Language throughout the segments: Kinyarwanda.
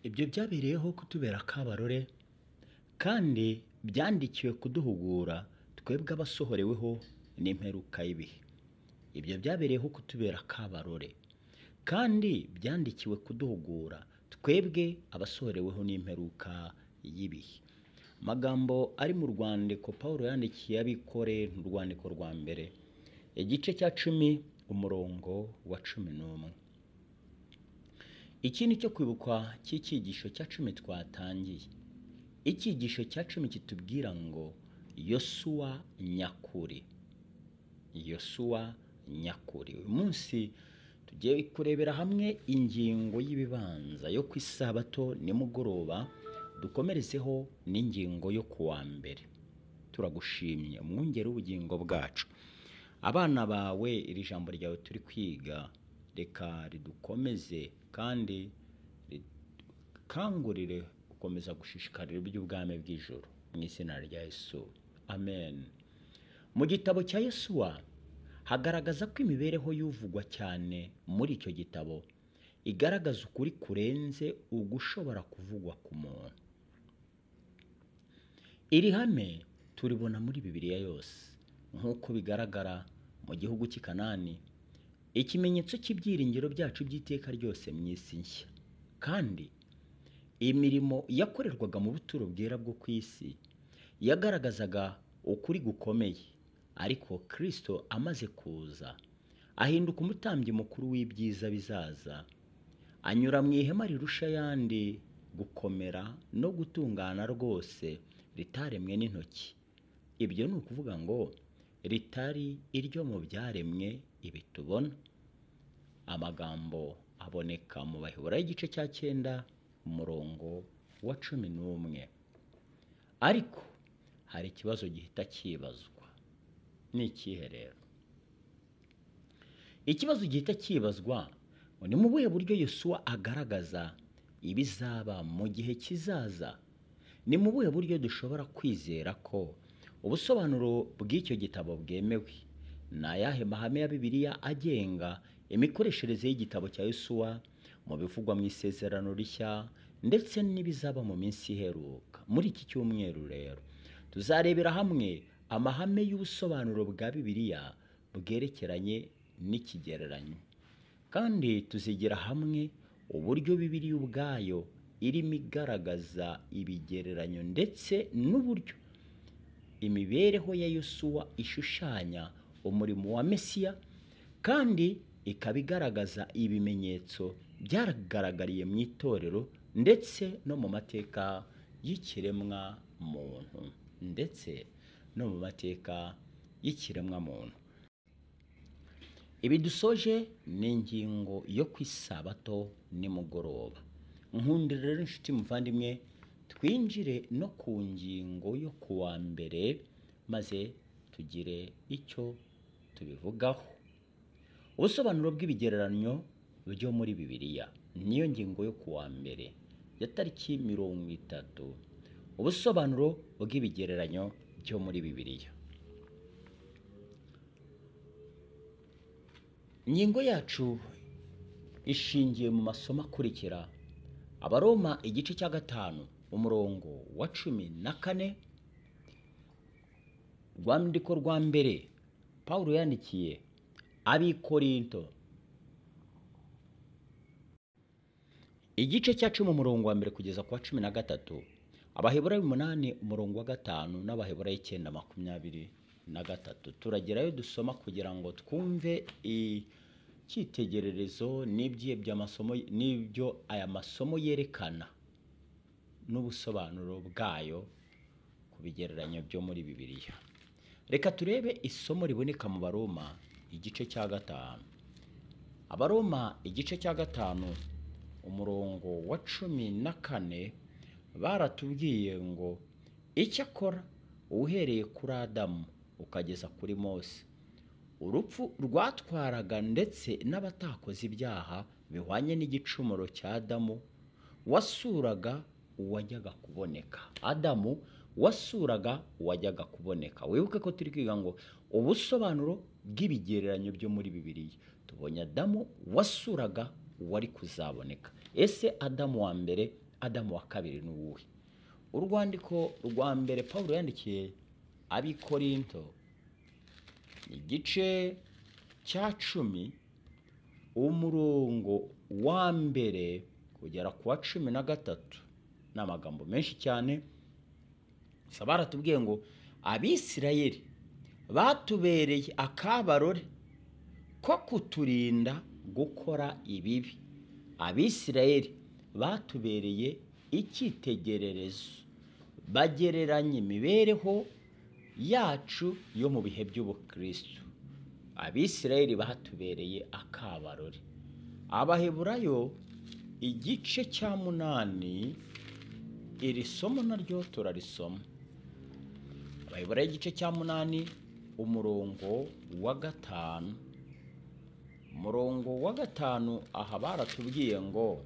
Ibyo byabereyeho kutubera akabarore kandi byandikiwe kuduhugura twebwe abasohoreweho n'imperuka y'ibihe. Ibyo byabereyeho kutubera akabarore kandi byandikiwe kuduhugura twebwe abasohoreweho n'imperuka y'ibihe. Amagambo ari mu rwandiko Pawulo yandikiye abikore mu rwandiko rwa mbere igice cya 10 umurongo wa 11. Iki ni cyo kwibukwa cy'icyigisho cya 10 twatangiye. Icyigisho cya 10 kitubwira ngo Yosuwa nyakuri. Yosuwa nyakuri. Uyu munsi tugiye kurebera hamwe ingingo y'ibibanza yo ku isabato nimugoroba, dukomerezeho n'ingingo yo kuwa mbere. Turagushimye umwungeri w'ubugingo bwacu. Abana bawe iri jambo ryawe turi kwiga reka ridukomeze kandi rikangurire gukomeza gushishikarira iby'ubwami bw'ijuru mu izina rya Yesu. Amen. Mu gitabo cya Yosuwa hagaragaza ko imibereho y'uvugwa cyane muri icyo gitabo igaragaza ukuri kurenze ugushobora kuvugwa ku muntu. Iri hame turibona muri Bibiliya yose nk'uko bigaragara mu gihugu cy'i Kanani, ikimenyetso cy'ibyiringiro byacu by'iteka ryose mu isi nshya. Kandi imirimo yakorerwaga mu buturo bwera bwo ku isi yagaragazaga ukuri gukomeye, ariko Kristo amaze kuza ahinduka umutambyi mukuru w'ibyiza bizaza, anyura mu ihema rirusha ayandi gukomera no gutungana rwose, ritaremwe n'intoki. Ibyo ni ukuvuga ngo ritari iryo mu byaremwe ibi tubona. Amagambo aboneka mu Baheburayo igice cya 9 umurongo wa 11. Ariko hari ikibazo gihita kibazwa. Ni ikihe rero? Ikibazo gihita kibazwa ni mu buhe buryo Yosuwa agaragaza ibizaba mu gihe kizaza. Ni mu buhe buryo dushobora kwizera ko ubusobanuro bw'icyo gitabo bwemewe? Ni ayahe mahame ya Bibiliya agenga imikoreshereze y'igitabo cya Yosuwa mu bivugwa mu isezerano rishya ndetse n'ibizaba mu minsi iheruka? Muri iki cyumweru rero tuzarebera hamwe amahame y'ubusobanuro bwa Bibiliya bwerekeranye n'ikigereranyo, kandi tuzigira hamwe uburyo Bibiliya ubwayo irimo igaragaza ibigereranyo ndetse n'uburyo imibereho ya Yosuwa ishushanya umurimo wa Mesiya, kandi ikaba igaragaza ibimenyetso byaragaragariye mu itorero ndetse no mu mateka y'ikiremwa muntu Ibi dusoje ni ingingo yo ku isabato nimugoroba. Nkundira rero inshuti muvandimwe, twinjire no ku ngingo yo kuwa mbere maze tugire icyo tubivugaho. Ubusobanuro bw'ibigereranyo byo muri Bibiliya niyo ngingo yo kuwa mbere ya tariki 30. Ubusobanuro bw'ibigereranyo byo muri Bibiliya. Ingingo yacu ishingiye mu masomo akurikira: Abaroma igice cya 5 umurongo wa 14. Rwandiko rwa mbere Pawulo yandikiye ab'Ikorinto igice cya 10 umurongo wa 1 kugeza ku wa 13. Abaheburayo 8 umurongo wa 5 n'Abaheburayo 9:23. Turagerayo dusoma kugira ngo twumve icyitegererezo n'ibyo aya masomo yerekana n'ubusobanuro bwayo ku bigereranyo byo muri Bibiliya. Reka turebe isomo riboneka mu Baroma igice cya 5. Abaroma igice cya 5 umurongo wa 14 baratubwiye ngo icyakora uhereye kuri Adamu ukageza kuri Mose, urupfu rwatwaraga ndetse n'abatakoze ibyaha bihwanye n'igicumuro cya Adamu wasuraga uwajyaga kuboneka. Adamu wasuraga uwajyaga kuboneka. Wibuke ko turi kwiga ngo ubusobanuro bw'ibigereranyo byo muri Bibiliya. Tubonye Adamu wasuraga uwari kuzaboneka. Ese Adamu wa mbere Adamu wa kabiri ni uwuhe? Urwandiko rwa mbere Pawulo yandikiye ab'i Korinto, igice cya 10 umurongo wa mbere kugera ku wa 13, ni amagambo menshi cyane. Baratubwiye ngo Abisirayeli batubereye akabarore ko kuturinda gukora ibibi. Abisirayeli batubereye icyitegererezo, bagereranya imibereho yacu yo mu bihe by'ubukristo. Abisirayeli batubereye akabarore. Abaheburayo igice cya 8, iri somo naryo turarisoma. Abaheburayo igice cya 8 umurongo wa 5. Umurongo wa 5 aha baratubwiye ngo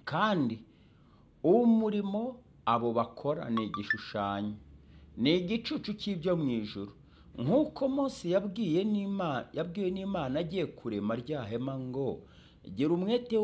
kandi umurimo abo bakora ni igishushanyo, ni igicucu cy'ibyo mu ijuru, nk'uko Mose yabwiwe n'Imana agiye kurema rya hema ngo gira umwete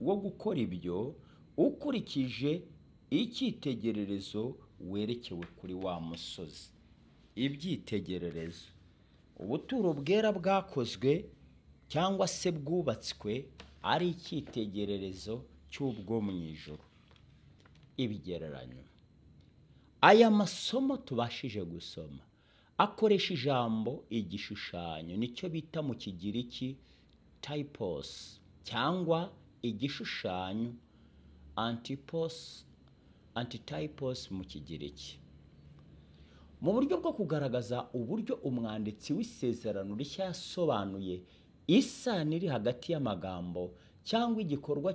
wo gukora ibyo ukurikije icyitegererezo werekewe kuri wa musozi. Ibyitegererezo, ubuturo bwera bwakozwe cyangwa se bwubatswe ari icyitegererezo cy'ubwo mu ijuru. Ibigereranyo, aya masomo tubashije gusoma akoresha ijambo igishushanyo, nicyo bita mu Kigiriki typos, cyangwa igishushanyo antitypos mu Kigiriki, mu buryo bwo kugaragaza uburyo umwanditsi w'isezerano rishya yasobanuye isano iri hagati y'amagambo cyangwa igikorwa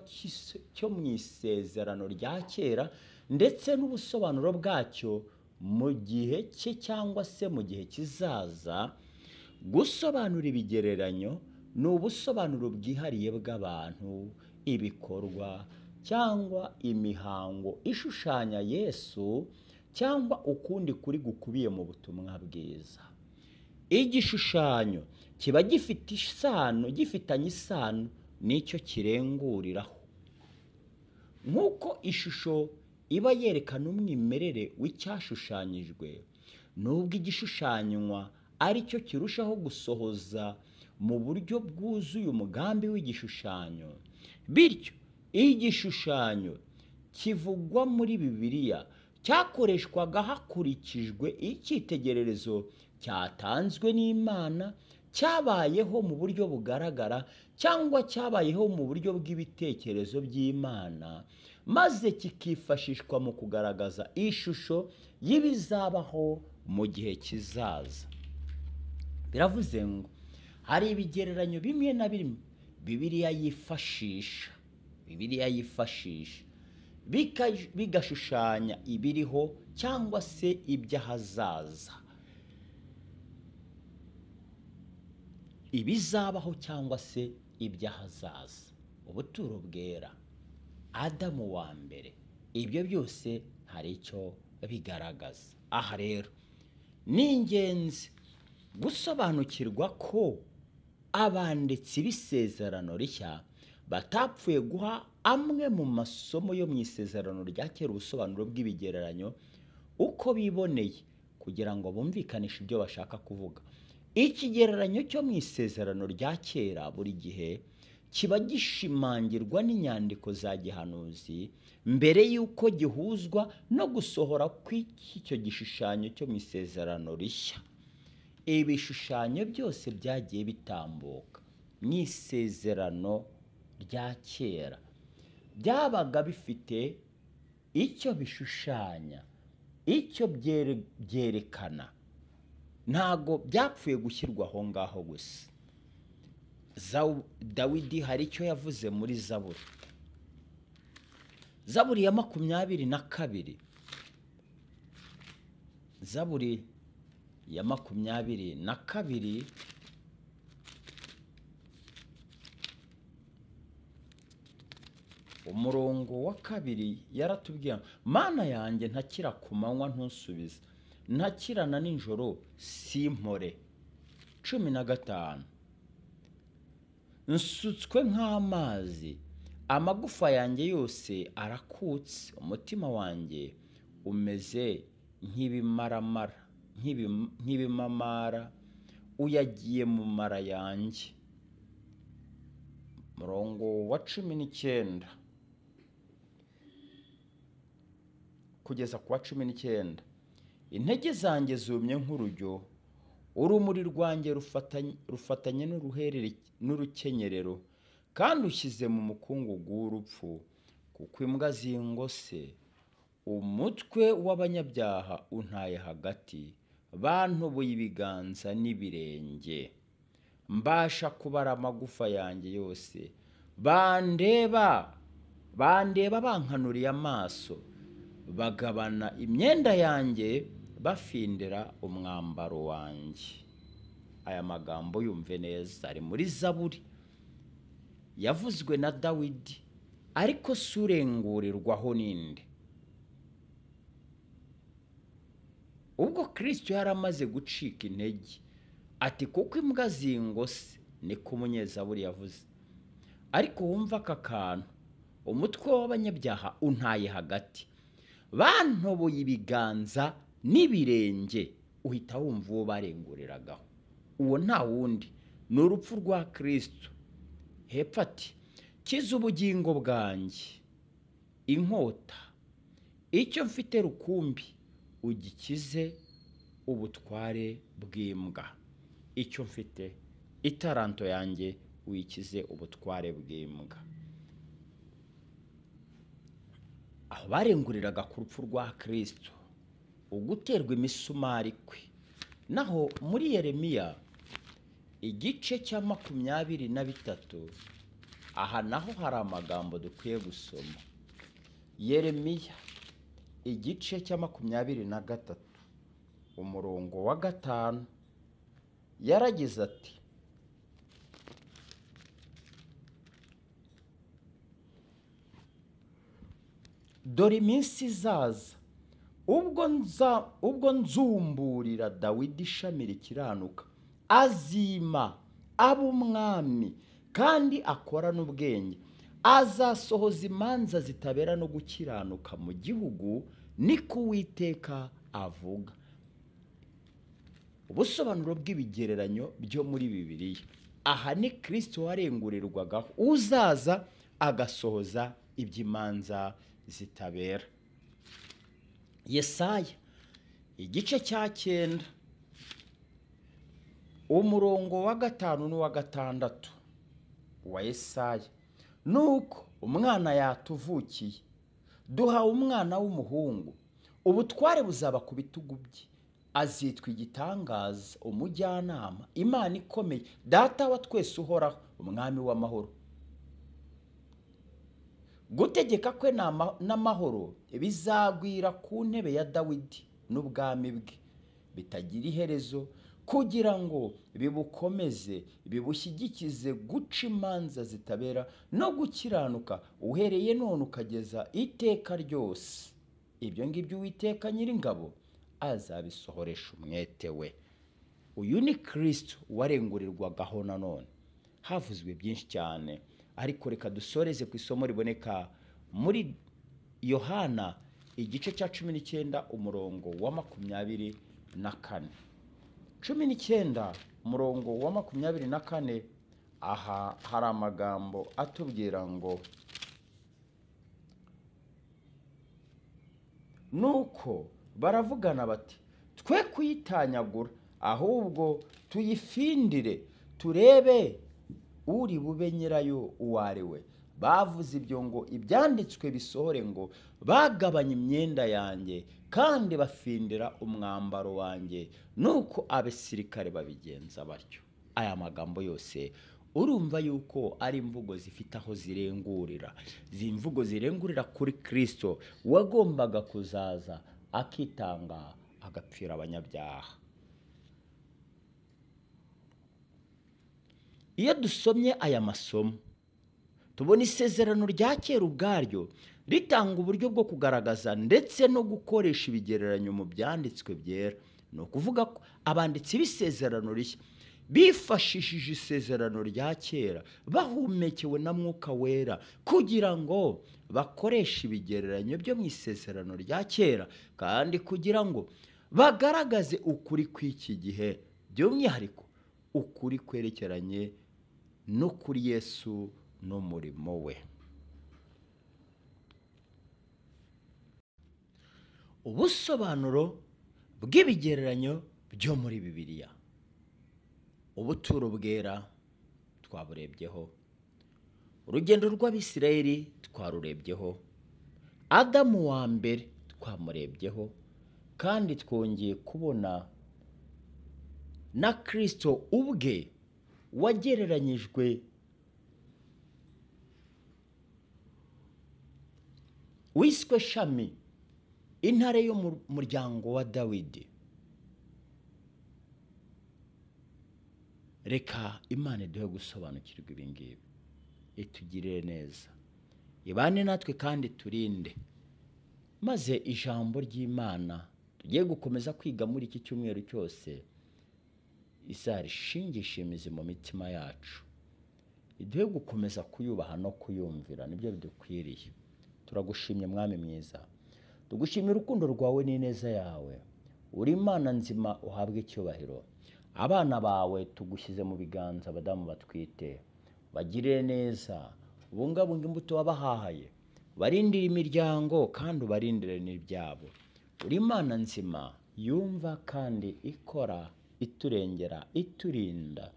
cyo mu isezerano rya kera ndetse n'ubusobanuro bwacyo mu gihe cye cyangwa se mu gihe kizaza. Gusobanura ibigereranyo ni ubusobanuro bwihariye bw'abantu, ibikorwa cyangwa imihango ishushanya Yesu cyangwa ukundi kuri gukubiye mu butumwa bwiza. Igishushanyo kiba gifitanye isano nicyo kirenguriraho. Nk'uko ishusho iba yerekana umwimerere w'icyashushanyijwe, nubwo igishushanyo ari cyo kirushaho gusohoza mu buryo bwuzuye umugambi w'igishushanyo. Bityo igishushanyo kivugwa muri Bibiliya cyakoreshwaga hakurikijwe icyitegererezo cyatanzwe n'Imana, cyabayeho mu buryo bugaragara cyangwa cyabayeho mu buryo bw'ibitekerezo by'Imana, maze kikifashishwa mu kugaragaza ishusho y'ibizabaho mu gihe kizaza. Biravuze ngo hari ibigereranyo bimwe na bimwe Bibiliya yifashisha bigashushanya ibiriho cyangwa se iby'ahazaza, ibizabaho cyangwa se iby'ahazaza. Ubuturo bwera, Adamu wa mbere, ibyo byose hari icyo bigaragaza. Aha rero ni ingenzi gusobanukirwa ko abanditsi b'isezerano rishya batapfuye guha amwe mu masomo yo mu isezerano rya kera ubusobanuro bw'ibigereranyo uko biboneye kugira ngo bumvikanishe ibyo bashaka kuvuga. Ikigereranyo cyo mu isezerano rya kera buri gihe kiba gishimangirwa n'inyandiko za gihanuzi mbere y'uko gihuzwa no gusohora kw'icyo gishushanyo cyo mu isezerano rishya. Ibishushanyo byose byagiye bitambuka mu isezerano rya kera byabaga bifite icyo bishushanya, icyo byerekana. Ntago byapfuye gushyirwa aho ngaho gusa. Dawidi hari icyo yavuze muri Zaburi ya 22. Zaburi ya 22 umurongo wa 2 yaratubwiye, Mana yanjye ntakira ku manywa ntusubize, ntakirana nijoro simpore. 15 nsutswe nk'amazi amagufa yanjye yose arakutse, umutima wanjye umeze nk'ibimamara uyagiye mu mara yanjye. Murongo wa 19 kugeza ku wa 19. Intege zanjye zumye nk'urujyo, urumuri rwanjye rufatanye n'urukenyerero, kandi ushyize mu mukungugu w'urupfu, kuko imbwa zingose. Umutwe w'abanyabyaha untaye hagati, bantoboye ibiganza n'ibirenge. Mbasha kubara amagufa yanjye yose, bandeba bankanuriye amaso, bagabana imyenda yanjye, bafindira umwambaro wanjye. Aya magambo yumve neza, ari muri Zaburi, yavuzwe na Dawidi, ariko surengurirwaho ninde? Ubwo Kristo yari amaze gucika intege, ati kuko imbwa zingose, niko umunyezaburi yavuze. Ariko wumva aka kantu, umutwe w'abanyabyaha untaye hagati, bantoboye ibiganza n'ibirenge, uhita wumva uwo barenguriragaho. Uwo nta wundi, ni urupfu rwa Kristo. Hepfo ati, kiza ubugingo bwanjye inkota, icyo mfite rukumbi ugikize ubutware bw'imbwa. Icyo mfite itaranto yanjye wikize ubutware bw'imbwa. Aho barenguriraga ku rupfu rwa Kristo, uguterwa imisumari kwe. Naho muri Yeremiya igice cya 23, aha naho hari amagambo dukwiye gusoma. Yeremiya igice cya 23 umurongo wa 5, yaragize ati, dore iminsi izaza ubwo nzumburira Dawidi ishami rikiranuka, azima aba umwami kandi akorana ubwenge, azasohoza imanza zitabera no gukiranuka mu gihugu, niko Uwiteka avuga. Ubusobanuro bw'ibigereranyo byo muri Bibiliya, aha ni Kristo warengurirwagaho, uzaza agasohoza iby'imanza zitabera. Yesaya igice cya 9 umurongo wa 5 n'uwa 6 wa Yesaya, nuko umwana yatuvukiye, duhawe umwana w'umuhungu, ubutware buzaba ku bitugu bye, azitwa igitangaza, umujyanama, Imana ikomeye, data wa twese uhoraho, umwami w'amahoro. Gutegeka kwe n'amahoro bizagwira ku ntebe ya Dawidi n'ubwami bwe bitagira iherezo, kugira ngo bibukomeze, bibushyigikize guca imanza zitabera no gukiranuka, uhereye none ukageza iteka ryose. Ibyo ngibyo Uwiteka Nyiringabo azabisohoresha umwete we. Uyu ni Kristo warengurirwagaho nanone. Havuzwe byinshi cyane, ariko reka dusoreze ku isomo riboneka muri Yohana igice cya 19 umurongo wa 24. 19 umurongo wa 24, aha hari amagambo atubwira ngo, nuko baravugana bati, twe kuyitanyagura, ahubwo tuyifindire, turebe uri bube nyirayo uwo ari we. Bavuze ibyo ngo ibyanditswe bisohore, ngo bagabanya imyenda yanjye kandi bafindira umwambaro wanjye, nuko abasirikare babigenza batyo. Aya magambo yose urumva yuko ari imvugo zifite aho zirengurira. Zimvugo zirengurira kuri Kristo wagombaga kuzaza akitanga agapfira abanyabyaha. Iyo dusomye aya masomo, tubona isezerano rya kera ubwaryo ritanga uburyo bwo kugaragaza ndetse no gukoresha ibigereranyo mu byanditswe byera. Ni ukuvuga ko abanditsi b'isezerano rishya bifashishije isezerano rya kera bahumekewe na Mwuka Wera kugira ngo bakoreshe ibigereranyo byo mu isezerano rya kera kandi kugira ngo bagaragaze ukuri kw'iki gihe, by'umwihariko ukuri kwerekeranye no kuri Yesu n'umurimo we. Ubusobanuro bw'ibigereranyo byo muri Bibiliya. Ubuturo bwera twaburebyeho, urugendo rw'Abisirayeli twarurebyeho, Adamu wa mbere twamurebyeho, kandi twongeye kubona na Kristo ubwe wagereranyijwe wiswe Shami, intare yo mu muryango wa Dawidi. Reka Imana iduhe gusobanukirwa ibi ngibi, itugirire neza, ibane natwe kandi turinde, maze ijambo ry'Imana tugiye gukomeza kwiga muri iki cyumweru cyose izarishingisha imizi mu mitima yacu, iduhe gukomeza kuyubaha no kuyumvira, nibyo bidukwiriye. Turagushimye Mwami mwiza, tugushimira urukundo rwawe n'ineza yawe, uri Imana nzima, uhabwe icyubahiro. Abana bawe tugushyize mu biganza, abadamu batwite, bagirire neza, ubungabunga imbuto wabahaye, barindire imiryango kandi ubarindire n'ibyabo. Uri Imana nzima yumva kandi ikora, iturengera, iturinda.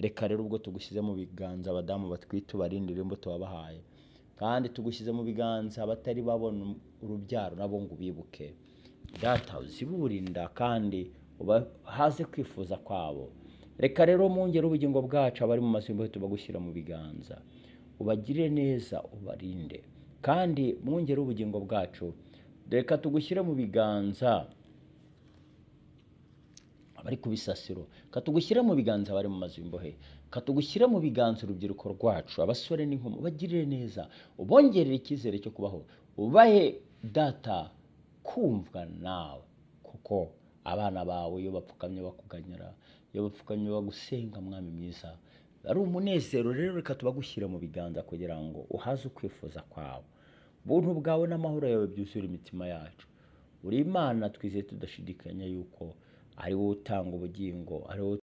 Reka rero ubwo tugushyize mu biganza abadamu batwite, ubarindire imbuto wabahaye, kandi tugushyize mu biganza abatari babona urubyaro, nabo ngo ubibuke. Data uziburinda kandi ubahaze kwifuza kwabo. Reka rero mwongere ubugingo bwacu abari mu mazu y'imbohe tubagushyira mu biganza, ubagirire neza, ubarinde, kandi mwongere ubugingo bwacu. Reka tugushyire mu biganza abari ku bisasiro, katugushyire mu biganza abari mu mazu y'imbohe, katugushyire mu biganza urubyiruko rwacu, abasore n'inkumi, ubagirire neza, ubongerere icyizere cyo kubaho, ubahe Data kumvwa nawe, kuko abana bawe iyo bapfukamye bakuganyira, iyo bapfukamye bagusenga Mwami mwiza, ari umunezero. Rero reka tubagushyire mu biganza kugira ngo uhaze ukwifuza kwawe, ubuntu bwawe n'amahoro yawe byuzure imitima yacu. Uri Imana twizeye tudashidikanya yuko ari wowe utanga ubugingo, ari wowe